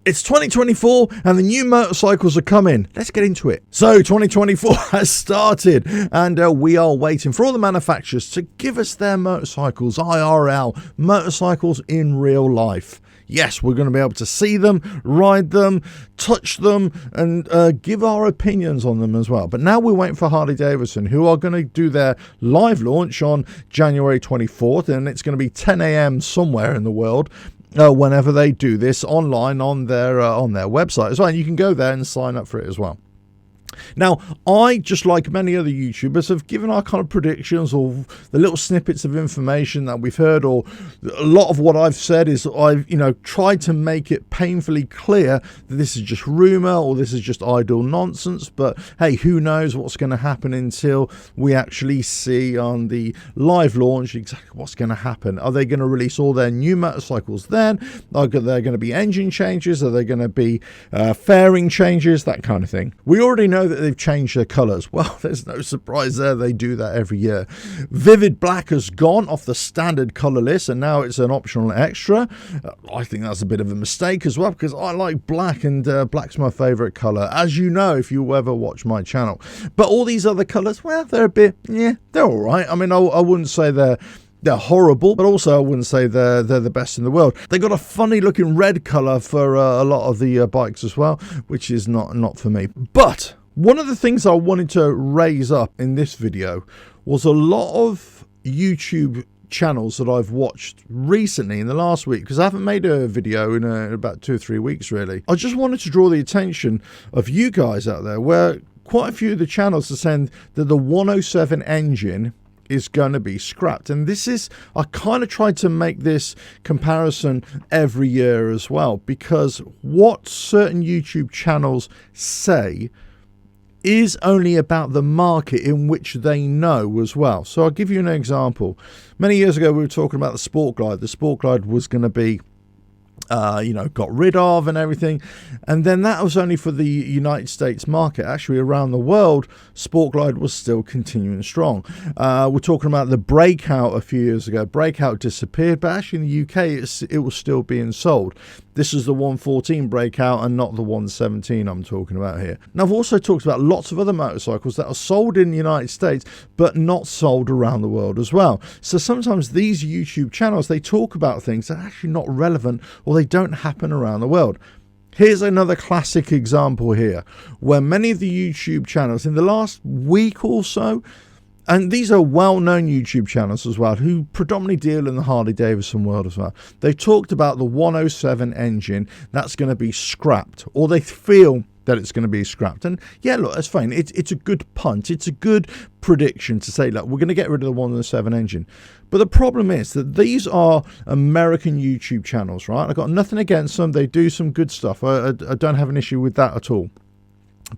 It's 2024 and the new motorcycles are coming. Let's get into it. So 2024 has started and we are waiting for all the manufacturers to give us their motorcycles, IRL, motorcycles in real life. Yes, we're going to be able to see them, ride them, touch them, and give our opinions on them as well. But now we're waiting for Harley Davidson, who are going to do their live launch on January 24th, and it's going to be 10 a.m. somewhere in the world. Whenever they do this online on their website as well, and you can go there and sign up for it as well. Now, I, just like many other YouTubers, have given our kind of predictions or the little snippets of information that we've heard, or a lot of what I've said is I've, tried to make it painfully clear that this is just rumor or this is just idle nonsense. But hey, who knows what's going to happen until we actually see on the live launch exactly what's going to happen. Are they going to release all their new motorcycles then? Are there going to be engine changes? Are there going to be fairing changes? That kind of thing. We already know that they've changed their colors. Well, there's no surprise there. They do that every year. Vivid black has gone off the standard color list and now it's an optional extra. I think that's a bit of a mistake as well, because I like black, and black's my favorite color, as you know if you ever watch my channel. But all these other colors, well, they're a bit, they're all right. I mean, I wouldn't say they're horrible, but also I wouldn't say they're the best in the world. They got a funny looking red color for a lot of the bikes as well, which is not for me. But one of the things I wanted to raise up in this video was a lot of YouTube channels that I've watched recently in the last week, because I haven't made a video in about 2 or 3 weeks really. I just wanted to draw the attention of you guys out there, where quite a few of the channels are saying that the 107 engine is going to be scrapped. And this is, I kind of tried to make this comparison every year as well, because what certain YouTube channels say is only about the market in which they know as well. So I'll give you an example. Many years ago we were talking about the Sport Glide. The Sport Glide was going to be got rid of and everything, and then that was only for the United States market. Actually, around the world, Sport Glide was still continuing strong. We're talking about the Breakout a few years ago. Breakout disappeared, but actually in the UK it was still being sold. This is the 114 Breakout and not the 117 I'm talking about here. Now, I've also talked about lots of other motorcycles that are sold in the United States but not sold around the world as well. So sometimes these YouTube channels, they talk about things that are actually not relevant, or they don't happen around the world. Here's another classic example here, where many of the YouTube channels in the last week or so, and these are well-known YouTube channels as well, who predominantly deal in the Harley Davidson world as well, they've talked about the 107 engine that's going to be scrapped, or they feel that it's going to be scrapped. And yeah, look, that's fine. It's a good punt. It's a good prediction to say, look, we're going to get rid of the 107 engine. But the problem is that these are American YouTube channels, right? I've got nothing against them. They do some good stuff. I don't have an issue with that at all.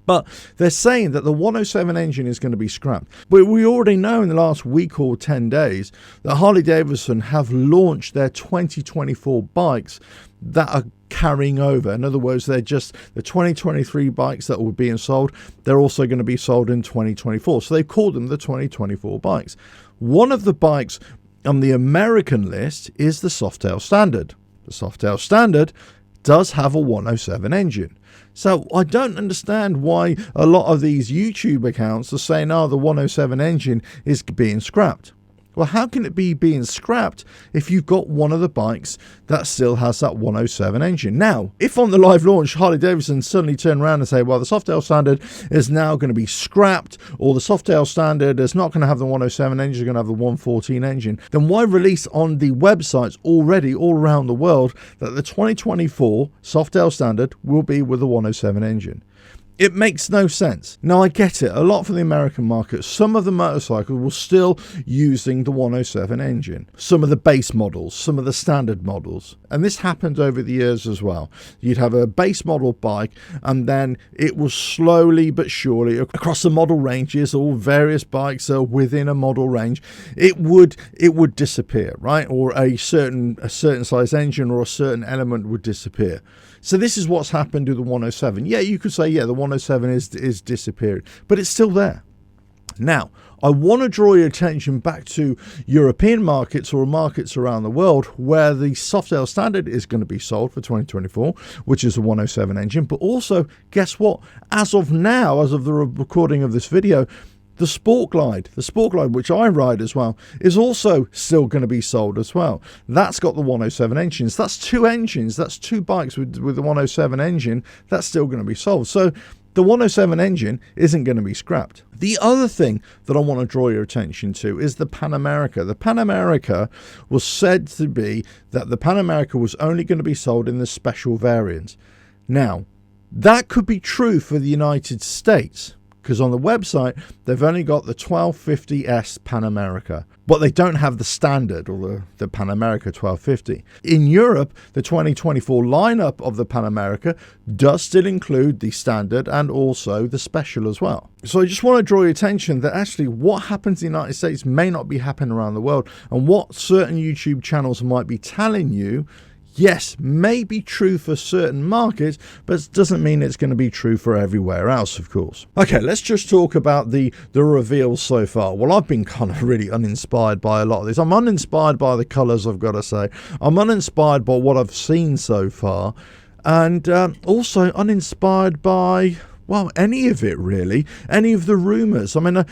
But they're saying that the 107 engine is going to be scrapped. But we already know in the last week or 10 days that Harley Davidson have launched their 2024 bikes that are carrying over. In other words, they're just the 2023 bikes that were being sold. They're also going to be sold in 2024. So they called them the 2024 bikes. One of the bikes on the American list is the Softail Standard. The Softail Standard does have a 107 engine. So I don't understand why a lot of these YouTube accounts are saying, oh, the 107 engine is being scrapped. Well, how can it be being scrapped if you've got one of the bikes that still has that 107 engine? Now, if on the live launch Harley Davidson suddenly turn around and say, well, the Softail Standard is now going to be scrapped, or the Softail Standard is not going to have the 107 engine, it's going to have the 114 engine, then why release on the websites already all around the world that the 2024 Softail Standard will be with the 107 engine? It makes no sense. Now, I get it. A lot for the American market. Some of the motorcycles were still using the 107 engine. Some of the base models, some of the standard models. And this happened over the years as well. You'd have a base model bike, and then it was slowly but surely across the model ranges, all various bikes are within a model range, it would disappear, right? Or a certain size engine or a certain element would disappear. So this is what's happened to the 107. Yeah, you could say, yeah, the 107 is disappearing, but it's still there. Now, I want to draw your attention back to European markets or markets around the world where the Softail Standard is going to be sold for 2024, which is a 107 engine. But also, guess what? As of now, as of the recording of this video, the Sport Glide, which I ride as well, is also still going to be sold as well. That's got the 107 engines. That's two engines. That's two bikes with the 107 engine. That's still going to be sold. So the 107 engine isn't going to be scrapped. The other thing that I want to draw your attention to is the Pan America. The Pan America was said to be that the Pan America was only going to be sold in the special variant. Now, that could be true for the United States, because on the website, they've only got the 1250S Pan America, but they don't have the standard or the Pan America 1250. In Europe, the 2024 lineup of the Pan America does still include the standard and also the special as well. So I just want to draw your attention that actually what happens in the United States may not be happening around the world, and what certain YouTube channels might be telling you, yes, may be true for certain markets, but it doesn't mean it's going to be true for everywhere else, of course. Okay, let's just talk about the reveals so far. Well, I've been kind of really uninspired by a lot of this. I'm uninspired by the colours, I've got to say. I'm uninspired by what I've seen so far. And also uninspired by, well, any of it really, any of the rumours. I mean,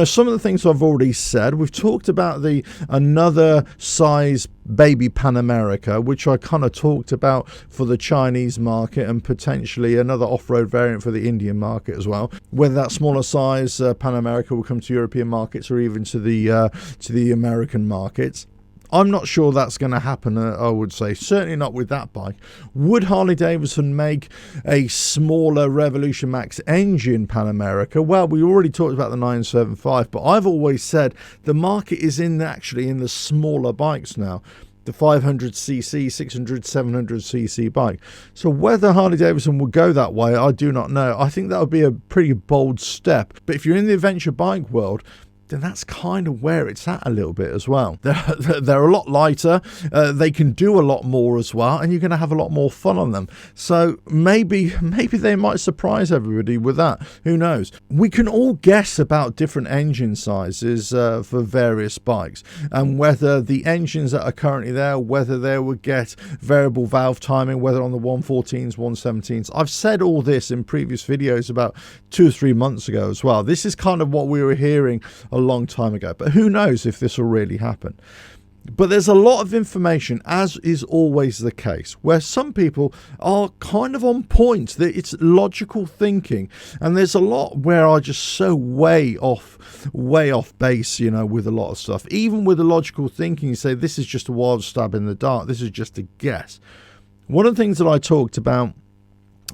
some of the things I've already said. We've talked about the another size baby Pan America, which I kind of talked about for the Chinese market and potentially another off-road variant for the Indian market as well. Whether that smaller size Pan America will come to European markets or even to the American markets, I'm not sure that's going to happen, I would say. Certainly not with that bike. Would Harley Davidson make a smaller Revolution Max engine Pan America? Well, we already talked about the 975, but I've always said the market is actually in the smaller bikes now. The 500cc, 600, 700cc bike. So whether Harley Davidson will go that way, I do not know. I think that would be a pretty bold step. But if you're in the adventure bike world, then that's kind of where it's at a little bit as well. They're a lot lighter, they can do a lot more as well, and you're going to have a lot more fun on them. So maybe they might surprise everybody with that. Who knows? We can all guess about different engine sizes for various bikes, and whether the engines that are currently there, whether they would get variable valve timing, whether on the 114s, 117s. I've said all this in previous videos about 2 or 3 months ago as well. This is kind of what we were hearing a long time ago, but who knows if this will really happen. But there's a lot of information, as is always the case, where some people are kind of on point, that it's logical thinking, and there's a lot where I just so way off base, with a lot of stuff. Even with the logical thinking, you say this is just a wild stab in the dark, this is just a guess. One of the things that I talked about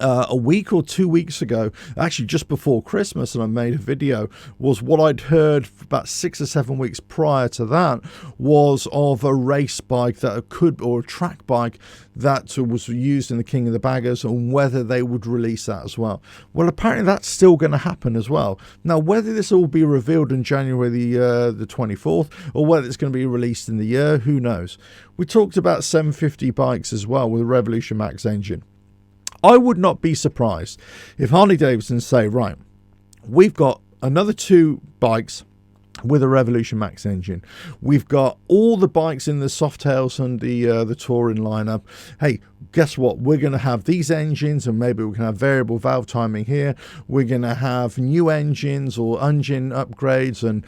a week or 2 weeks ago, actually just before Christmas, and I made a video, was what I'd heard about 6 or 7 weeks prior to that was of a race bike or a track bike that was used in the King of the Baggers, and whether they would release that as well. Well, apparently that's still going to happen as well. Now, whether this will be revealed in January the 24th, or whether it's going to be released in the year, who knows. We talked about 750 bikes as well with a Revolution Max engine. I would not be surprised if Harley Davidson say, right, we've got another 2 bikes with a Revolution Max engine. We've got all the bikes in the Softails and the touring lineup. Hey, guess what? We're going to have these engines, and maybe we can have variable valve timing here. We're going to have new engines or engine upgrades and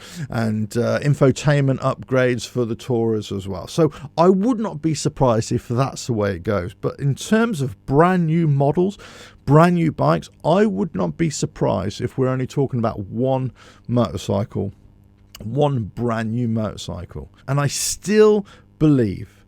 infotainment upgrades for the Tourers as well. So I would not be surprised if that's the way it goes. But in terms of brand new models, brand new bikes, I would not be surprised if we're only talking about one motorcycle, one brand new motorcycle. And I still believe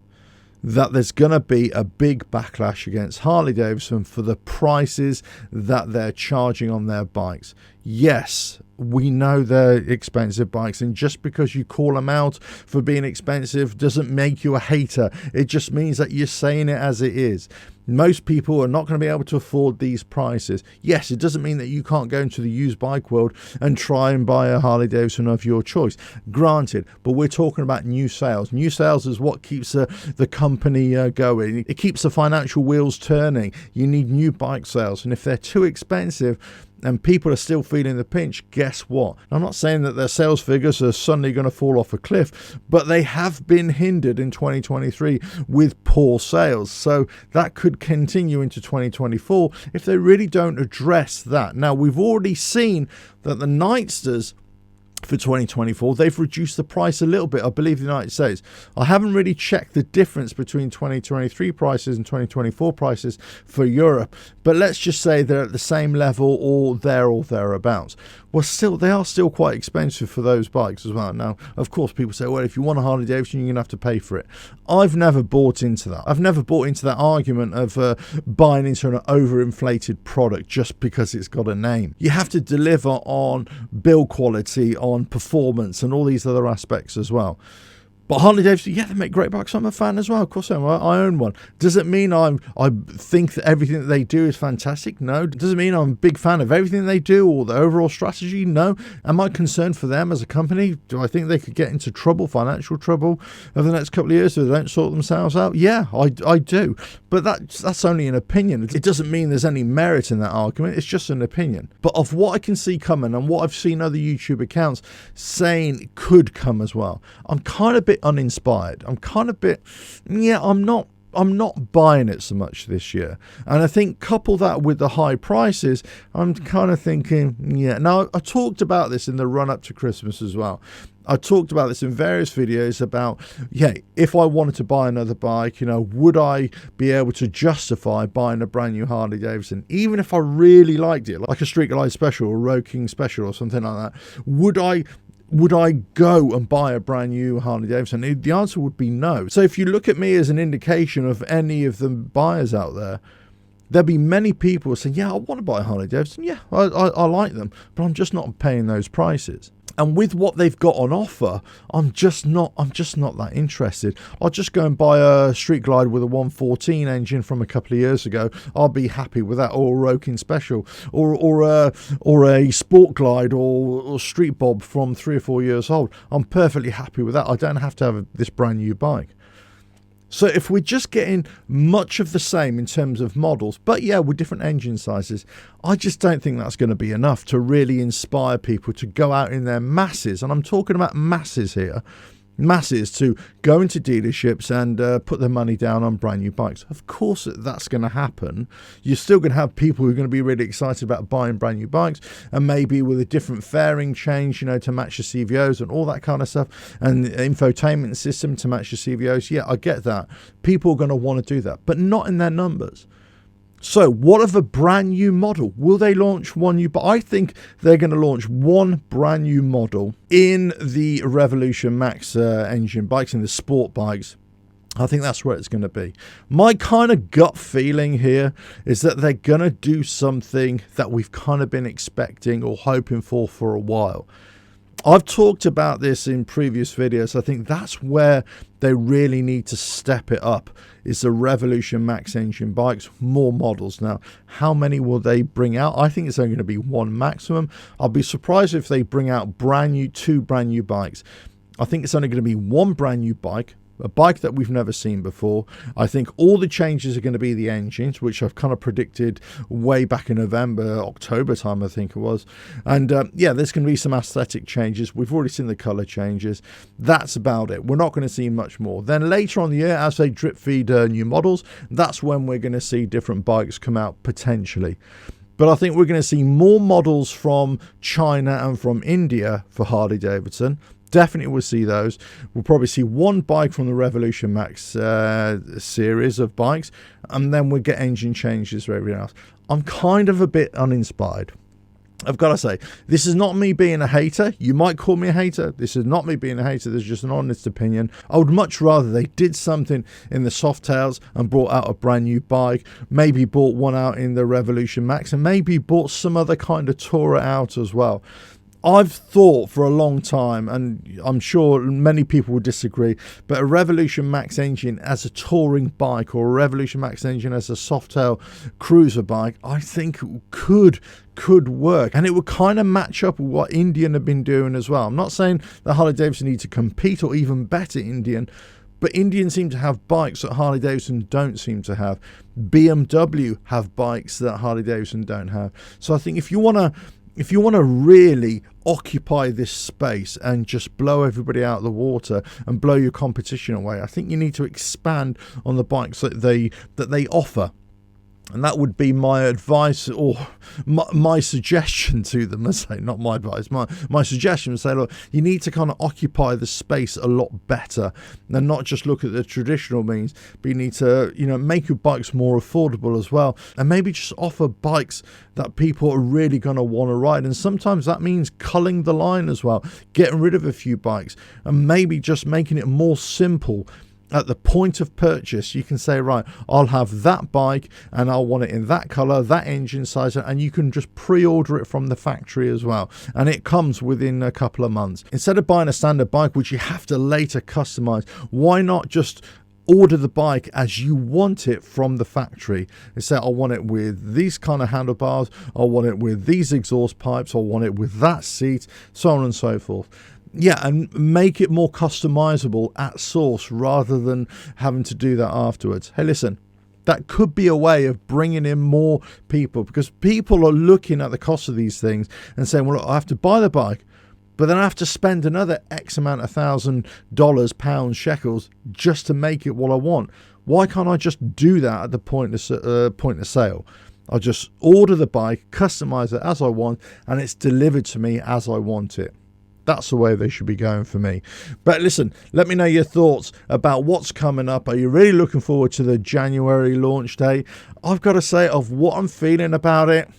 that there's going to be a big backlash against Harley Davidson for the prices that they're charging on their bikes. Yes, we know they're expensive bikes, and just because you call them out for being expensive doesn't make you a hater. It just means that you're saying it as it is. Most people are not going to be able to afford these prices. Yes, it doesn't mean that you can't go into the used bike world and try and buy a Harley Davidson of your choice. Granted, but we're talking about new sales. New sales is what keeps the company going. It keeps the financial wheels turning. You need new bike sales, and if they're too expensive, and people are still feeling the pinch, guess what? I'm not saying that their sales figures are suddenly going to fall off a cliff, but they have been hindered in 2023 with poor sales. So that could continue into 2024 if they really don't address that. Now, we've already seen that the Nightsters for 2024, they've reduced the price a little bit, I believe, in the United States. I haven't really checked the difference between 2023 prices and 2024 prices for Europe, but let's just say they're at the same level or there or thereabouts. Well, still, they are still quite expensive for those bikes as well. Now, of course, people say, well, if you want a Harley Davidson, you're going to have to pay for it. I've never bought into that. I've never bought into that argument of buying into an overinflated product just because it's got a name. You have to deliver on build quality, on performance, and all these other aspects as well. But Harley Davidson, yeah, they make great bikes. I'm a fan as well. Of course I am. I own one. Does it mean I think that everything that they do is fantastic? No. Does it mean I'm a big fan of everything they do or the overall strategy? No. Am I concerned for them as a company? Do I think they could get into trouble, financial trouble, over the next couple of years if they don't sort themselves out? Yeah, I do. But that's only an opinion. It doesn't mean there's any merit in that argument. It's just an opinion. But of what I can see coming and what I've seen other YouTube accounts saying could come as well, I'm kind of a bit uninspired. I'm kind of a bit, I'm not buying it so much this year. And I think couple that with the high prices, I'm kind of thinking, Now, I talked about this in the run up to Christmas as well. I talked about this in various videos about, if I wanted to buy another bike, would I be able to justify buying a brand new Harley Davidson, even if I really liked it, like a Street Glide Special or Road King Special or something like that? Would I go and buy a brand new Harley Davidson? The answer would be no. So if you look at me as an indication of any of the buyers out there, there'll be many people saying, I want to buy a Harley Davidson. Yeah, I like them, but I'm just not paying those prices. And with what they've got on offer, I'm just not that interested. I'll just go and buy a Street Glide with a 114 engine from a couple of years ago. I'll be happy with that, or a Road King Special, or a Sport Glide, or Street Bob from 3 or 4 years old. I'm perfectly happy with that. I don't have to have this brand new bike. So if we're just getting much of the same in terms of models, but with different engine sizes, I just don't think that's going to be enough to really inspire people to go out in their masses. And I'm talking about masses here. Masses to go into dealerships and put their money down on brand new bikes. Of course that's going to happen. You're still going to have people who are going to be really excited about buying brand new bikes, and maybe with a different fairing change, to match the CVOs and all that kind of stuff, and infotainment system to match the CVOs. Yeah, I get that. People are going to want to do that, but not in their numbers. So what of a brand new model? Will they launch one new? But I think they're going to launch one brand new model in the Revolution Max engine bikes, in the sport bikes. I think that's where it's going to be. My kind of gut feeling here is that they're going to do something that we've kind of been expecting or hoping for a while. I've talked about this in previous videos. I think that's where they really need to step it up, is the Revolution Max engine bikes, more models. Now, how many will they bring out? I think it's only going to be one maximum. I'll be surprised if they bring out two brand new bikes. I think it's only going to be one brand new bike, a bike that we've never seen before. I think all the changes are going to be the engines, which I've kind of predicted way back in November, October time, I think it was. And there's going to be some aesthetic changes. We've already seen the color changes. That's about it. We're not going to see much more. Then later on the year, as they drip feed new models, that's when we're going to see different bikes come out potentially. But I think we're going to see more models from China and from India for Harley Davidson. Definitely we'll see those. We'll probably see one bike from the Revolution Max series of bikes, and then we'll get engine changes for everything else. I'm kind of a bit uninspired. I've got to say, this is not me being a hater. You might call me a hater. This is not me being a hater. This is just an honest opinion. I would much rather they did something in the Softails and brought out a brand new bike, maybe bought one out in the Revolution Max, and maybe bought some other kind of tourer out as well. I've thought for a long time, and I'm sure many people will disagree, but a Revolution Max engine as a touring bike, or a Revolution Max engine as a Softail cruiser bike, I think could work, and it would kind of match up with what Indian have been doing as well. I'm not saying that Harley Davidson need to compete or even better Indian, But Indians seem to have bikes that Harley Davidson don't seem to have. BMW have bikes that Harley Davidson don't have. So I think if you want to really occupy this space and just blow everybody out of the water and blow your competition away, I think you need to expand on the bikes that they offer. And that would be my advice, or my suggestion to them. I say, not my advice, my suggestion would say, look, you need to kind of occupy the space a lot better and not just look at the traditional means, but you need to, make your bikes more affordable as well. And maybe just offer bikes that people are really going to want to ride. And sometimes that means culling the line as well, getting rid of a few bikes and maybe just making it more simple. At the point of purchase, you can say, right, I'll have that bike and I'll want it in that color, that engine size, and you can just pre-order it from the factory as well. And it comes within a couple of months. Instead of buying a standard bike, which you have to later customize, why not just order the bike as you want it from the factory and say, I want it with these kind of handlebars, I want it with these exhaust pipes, I want it with that seat, so on and so forth. Yeah, and make it more customizable at source rather than having to do that afterwards. Hey, listen, that could be a way of bringing in more people, because people are looking at the cost of these things and saying, well, look, I have to buy the bike, but then I have to spend another X amount of $1,000, pounds, shekels just to make it what I want. Why can't I just do that at the point of sale? I'll just order the bike, customize it as I want, and it's delivered to me as I want it. That's the way they should be going for me. But listen, let me know your thoughts about what's coming up. Are you really looking forward to the January launch date? I've got to say, of what I'm feeling about it,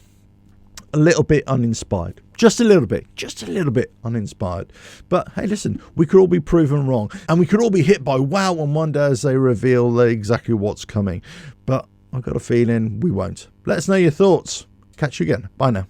a little bit uninspired. Just a little bit uninspired. But hey, listen, we could all be proven wrong. And we could all be hit by wow on one day as they reveal exactly what's coming. But I've got a feeling we won't. Let us know your thoughts. Catch you again. Bye now.